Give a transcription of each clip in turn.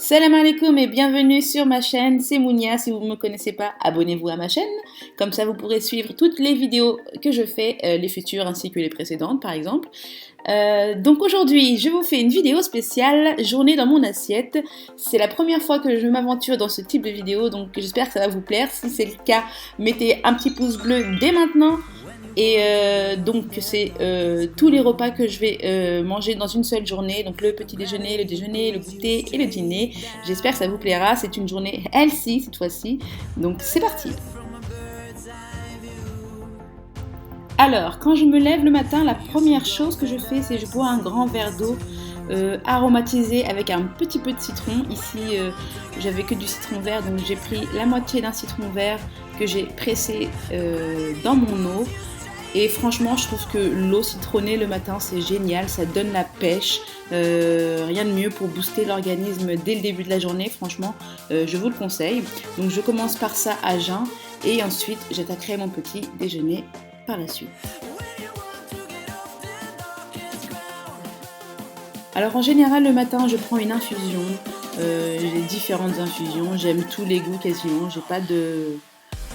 Salam alaikum et bienvenue sur ma chaîne, c'est Mounia. Si vous ne me connaissez pas, abonnez-vous à ma chaîne. Comme ça, vous pourrez suivre toutes les vidéos que je fais, les futures ainsi que les précédentes par exemple. Donc aujourd'hui, je vous fais une vidéo spéciale journée dans mon assiette. C'est la première fois que je m'aventure dans ce type de vidéo, donc j'espère que ça va vous plaire. Si c'est le cas, mettez un petit pouce bleu dès maintenant. Et donc c'est tous les repas que je vais manger dans une seule journée, donc le petit déjeuner, le goûter et le dîner. J'espère que ça vous plaira, c'est une journée healthy cette fois-ci, donc c'est parti. Alors, quand je me lève le matin, la première chose que je fais, c'est que je bois un grand verre d'eau aromatisé avec un petit peu de citron. Ici, j'avais que du citron vert, donc j'ai pris la moitié d'un citron vert que j'ai pressé dans mon eau. Et franchement, je trouve que l'eau citronnée le matin, c'est génial, ça donne la pêche. Rien de mieux pour booster l'organisme dès le début de la journée, franchement, je vous le conseille. Donc je commence par ça à jeun et ensuite j'attaquerai mon petit déjeuner par la suite. Alors en général, le matin, je prends une infusion. J'ai différentes infusions, j'aime tous les goûts quasiment, j'ai pas de...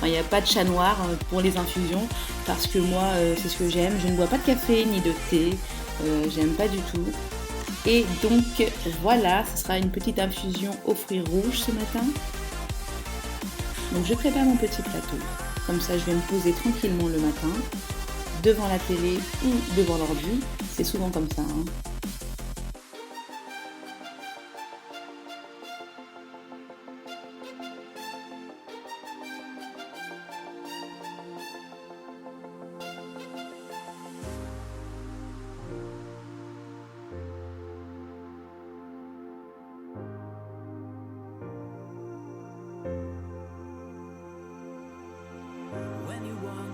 Il n'y a pas de chat noir pour les infusions parce que moi c'est ce que j'aime. Je ne bois pas de café ni de thé, j'aime pas du tout. Et donc voilà, ce sera une petite infusion aux fruits rouges ce matin. Donc je prépare mon petit plateau. Comme ça je vais me poser tranquillement le matin devant la télé ou devant l'ordi. C'est souvent comme ça.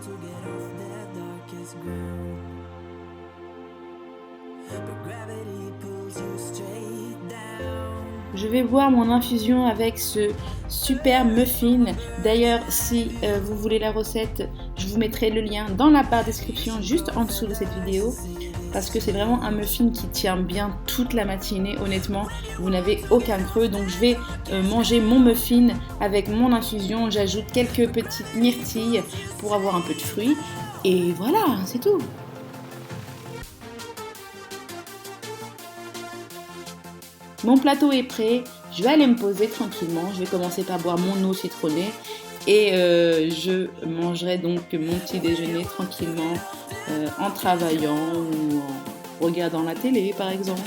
To get off that darkest ground, but gravity pulls you straight down. Je vais boire mon infusion avec ce super muffin. D'ailleurs, si vous voulez la recette, je vous mettrai le lien dans la barre description juste en dessous de cette vidéo. Parce que c'est vraiment un muffin qui tient bien toute la matinée, honnêtement, vous n'avez aucun creux. Donc je vais manger mon muffin avec mon infusion, j'ajoute quelques petites myrtilles pour avoir un peu de fruits. Et voilà, c'est tout. Mon plateau est prêt, je vais aller me poser tranquillement, je vais commencer par boire mon eau citronnée. Et je mangerai donc mon petit déjeuner tranquillement en travaillant ou en regardant la télé par exemple.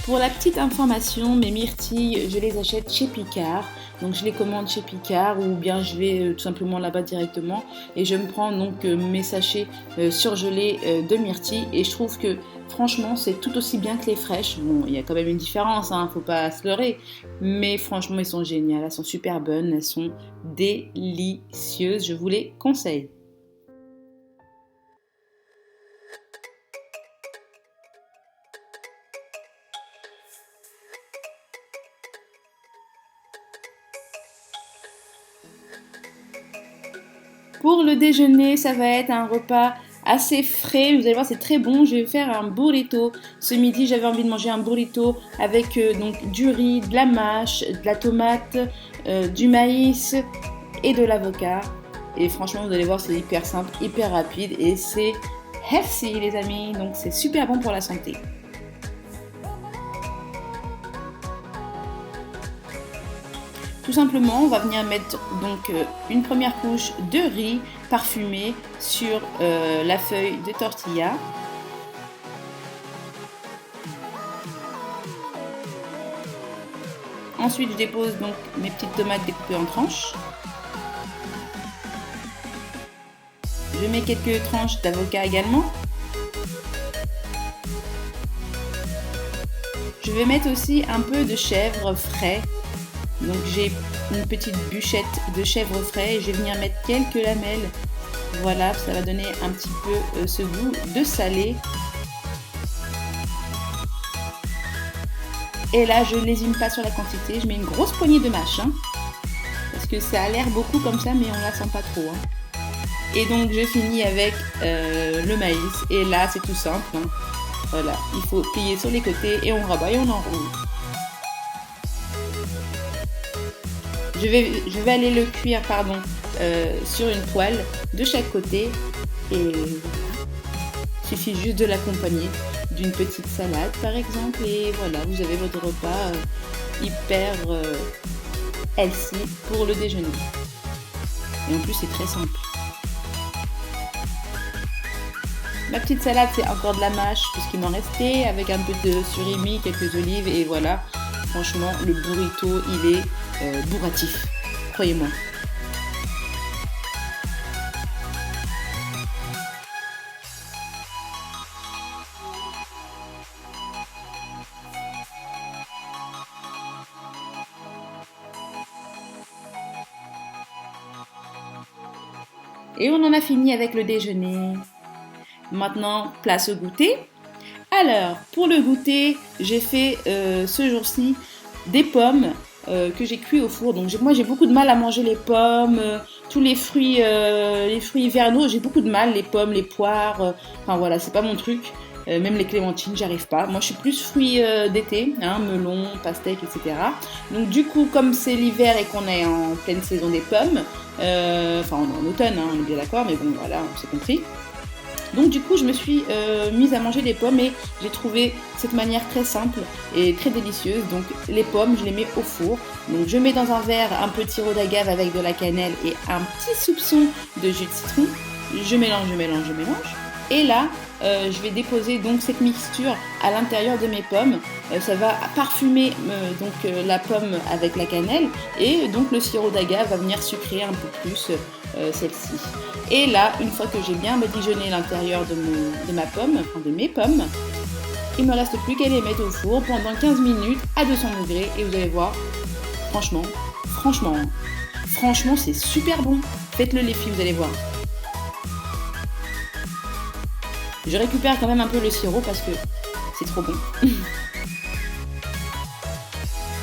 Pour la petite information, mes myrtilles, je les achète chez Picard. Donc je les commande chez Picard ou bien je vais tout simplement là-bas directement. Et je me prends donc mes sachets surgelés de myrtilles. Et je trouve que franchement c'est tout aussi bien que les fraîches. Bon, il y a quand même une différence, hein, faut pas se leurrer. Mais franchement elles sont géniales, elles sont super bonnes, elles sont délicieuses. Je vous les conseille. Pour le déjeuner, ça va être un repas assez frais. Vous allez voir, c'est très bon. Je vais faire un burrito. Ce midi, j'avais envie de manger un burrito avec donc du riz, de la mâche, de la tomate, du maïs et de l'avocat. Et franchement, vous allez voir, c'est hyper simple, hyper rapide et c'est healthy, les amis. Donc, c'est super bon pour la santé. Tout simplement, on va venir mettre donc une première couche de riz parfumé sur la feuille de tortilla. Ensuite, je dépose donc mes petites tomates découpées en tranches. Je mets quelques tranches d'avocat également. Je vais mettre aussi un peu de chèvre frais. Donc j'ai une petite bûchette de chèvre frais et je vais venir mettre quelques lamelles. Voilà, ça va donner un petit peu ce goût de salé. Et là, je ne lésine pas sur la quantité, je mets une grosse poignée de mâche. Parce que ça a l'air beaucoup comme ça, mais on ne la sent pas trop. Et donc je finis avec le maïs. Et là, c'est tout simple. Voilà, il faut plier sur les côtés et on rabat et on enroule. Je vais aller le cuire sur une poêle de chaque côté. Et il suffit juste de l'accompagner d'une petite salade par exemple. Et voilà, vous avez votre repas hyper healthy pour le déjeuner. Et en plus, c'est très simple. Ma petite salade, c'est encore de la mâche, puisqu'il m'en restait, avec un peu de surimi, quelques olives, et voilà. Franchement, le burrito, il est bourratif, croyez-moi. Et on en a fini avec le déjeuner. Maintenant, place au goûter. Alors, pour le goûter, j'ai fait ce jour-ci des pommes que j'ai cuit au four. Donc moi, j'ai beaucoup de mal à manger les pommes, tous les fruits hivernaux. J'ai beaucoup de mal, les pommes, les poires. Enfin voilà, c'est pas mon truc. Même les clémentines, j'arrive pas. Moi, je suis plus fruits d'été, melon, pastèque, etc. Donc du coup, comme c'est l'hiver et qu'on est en pleine saison des pommes, enfin on est en automne, on est bien d'accord, mais bon voilà, on s'est compris. Donc du coup, je me suis mise à manger des pommes et j'ai trouvé cette manière très simple et très délicieuse. Donc les pommes, je les mets au four. Donc je mets dans un verre un peu de sirop d'agave avec de la cannelle et un petit soupçon de jus de citron. Je mélange. Et là, je vais déposer donc cette mixture à l'intérieur de mes pommes. Ça va parfumer la pomme avec la cannelle et donc le sirop d'agave va venir sucrer un peu plus celle-ci. Et là, une fois que j'ai bien badigeonné l'intérieur de mes pommes, il me reste plus qu'à les mettre au four pendant 15 minutes à 200 degrés et vous allez voir, franchement, c'est super bon. Faites-le les filles, vous allez voir. Je récupère quand même un peu le sirop parce que c'est trop bon.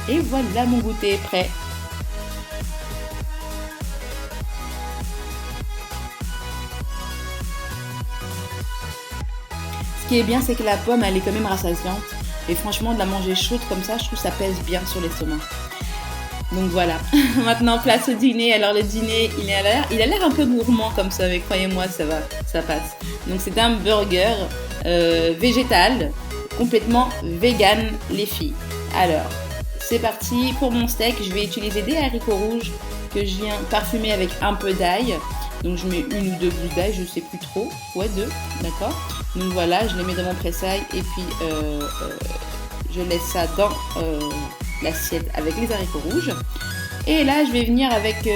Et voilà, mon goûter est prêt. Ce qui est bien, c'est que la pomme, elle est quand même rassasiante. Et franchement, de la manger chaude comme ça, je trouve que ça pèse bien sur l'estomac. Donc voilà, maintenant place au dîner. Alors le dîner, il a l'air un peu gourmand comme ça, mais croyez-moi, ça passe. Donc c'est un burger végétal, complètement vegan les filles. Alors, c'est parti. Pour mon steak, je vais utiliser des haricots rouges que je viens parfumer avec un peu d'ail. Donc je mets 1 ou 2 gousses d'ail, je sais plus trop. Ouais, 2, d'accord. Donc voilà, je les mets dans mon pressail et puis je laisse ça dans l'assiette avec les haricots rouges. Et là, je vais venir avec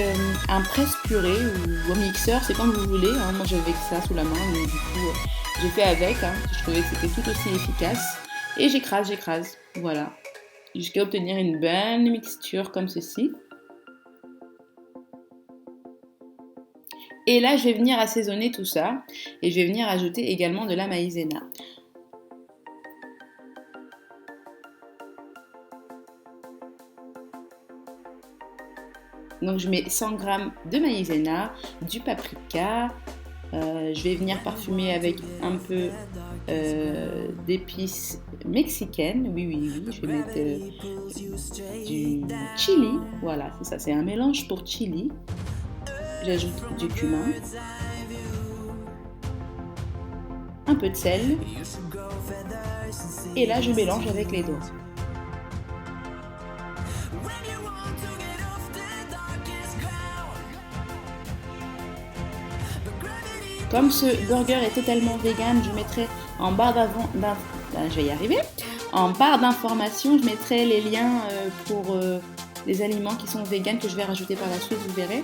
un presse-purée ou un mixeur, c'est comme vous voulez. Moi, j'avais ça sous la main, donc du coup, j'ai fait avec. Je trouvais que c'était tout aussi efficace. Et j'écrase. Voilà. Jusqu'à obtenir une bonne mixture comme ceci. Et là, je vais venir assaisonner tout ça. Et je vais venir ajouter également de la maïzena. Donc je mets 100 g de maïzena, du paprika. Je vais venir parfumer avec un peu d'épices mexicaines. Oui. Je vais mettre du chili. Voilà, c'est ça. C'est un mélange pour chili. J'ajoute du cumin, un peu de sel, et là je mélange avec les doigts. Comme ce burger est totalement vegan, je mettrai en barre d'information, je mettrai les liens pour les aliments qui sont vegan que je vais rajouter par la suite, vous verrez.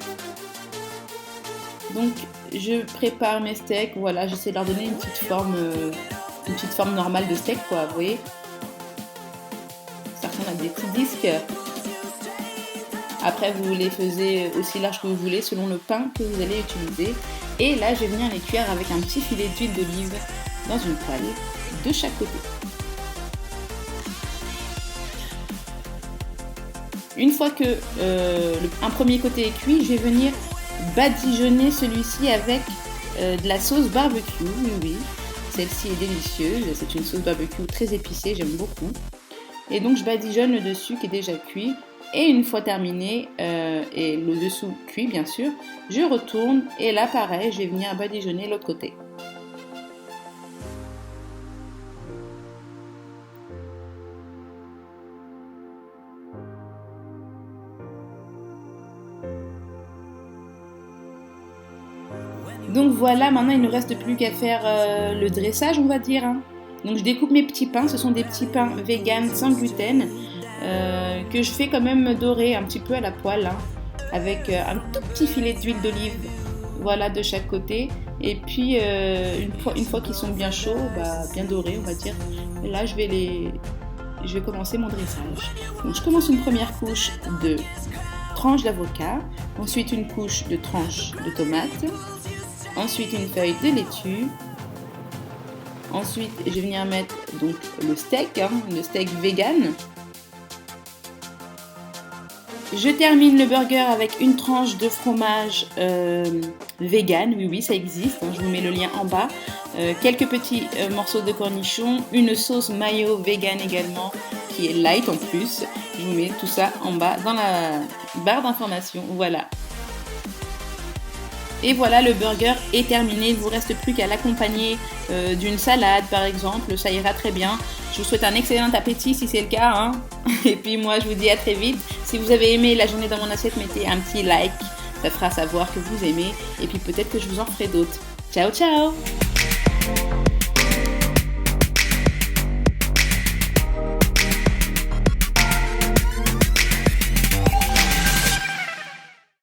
Donc je prépare mes steaks, voilà, j'essaie de leur donner une petite forme normale de steak, quoi, vous voyez. Ça ressemble à des petits disques. Après, vous les faisiez aussi larges que vous voulez selon le pain que vous allez utiliser. Et là, je vais venir les cuire avec un petit filet d'huile d'olive dans une poêle de chaque côté. Une fois que un premier côté est cuit, je vais venir badigeonner celui-ci avec de la sauce barbecue. Oui, oui, celle-ci est délicieuse. C'est une sauce barbecue très épicée, j'aime beaucoup. Et donc je badigeonne le dessus qui est déjà cuit. Et une fois terminé, et le dessous cuit bien sûr, je retourne et là pareil, je vais venir badigeonner l'autre côté. Donc voilà, maintenant il ne reste plus qu'à faire le dressage, on va dire. Hein. Donc je découpe mes petits pains, ce sont des petits pains vegan sans gluten que je fais quand même dorer un petit peu à la poêle, hein, avec un tout petit filet d'huile d'olive, voilà, de chaque côté. Et puis une fois qu'ils sont bien chauds, bien dorés, on va dire, là je vais commencer mon dressage. Donc je commence une première couche de tranches d'avocat, ensuite une couche de tranches de tomates. Ensuite une feuille de laitue. Ensuite je vais venir mettre donc le steak, hein, le steak vegan. Je termine le burger avec une tranche de fromage vegan, oui oui ça existe, hein, je vous mets le lien en bas. Quelques petits morceaux de cornichons, une sauce mayo vegan également qui est light en plus. Je vous mets tout ça en bas dans la barre d'informations, voilà. Et voilà, le burger est terminé, il ne vous reste plus qu'à l'accompagner d'une salade par exemple, ça ira très bien. Je vous souhaite un excellent appétit si c'est le cas, hein. Et puis moi je vous dis à très vite. Si vous avez aimé la journée dans mon assiette, mettez un petit like, ça fera savoir que vous aimez et puis peut-être que je vous en ferai d'autres. Ciao ciao!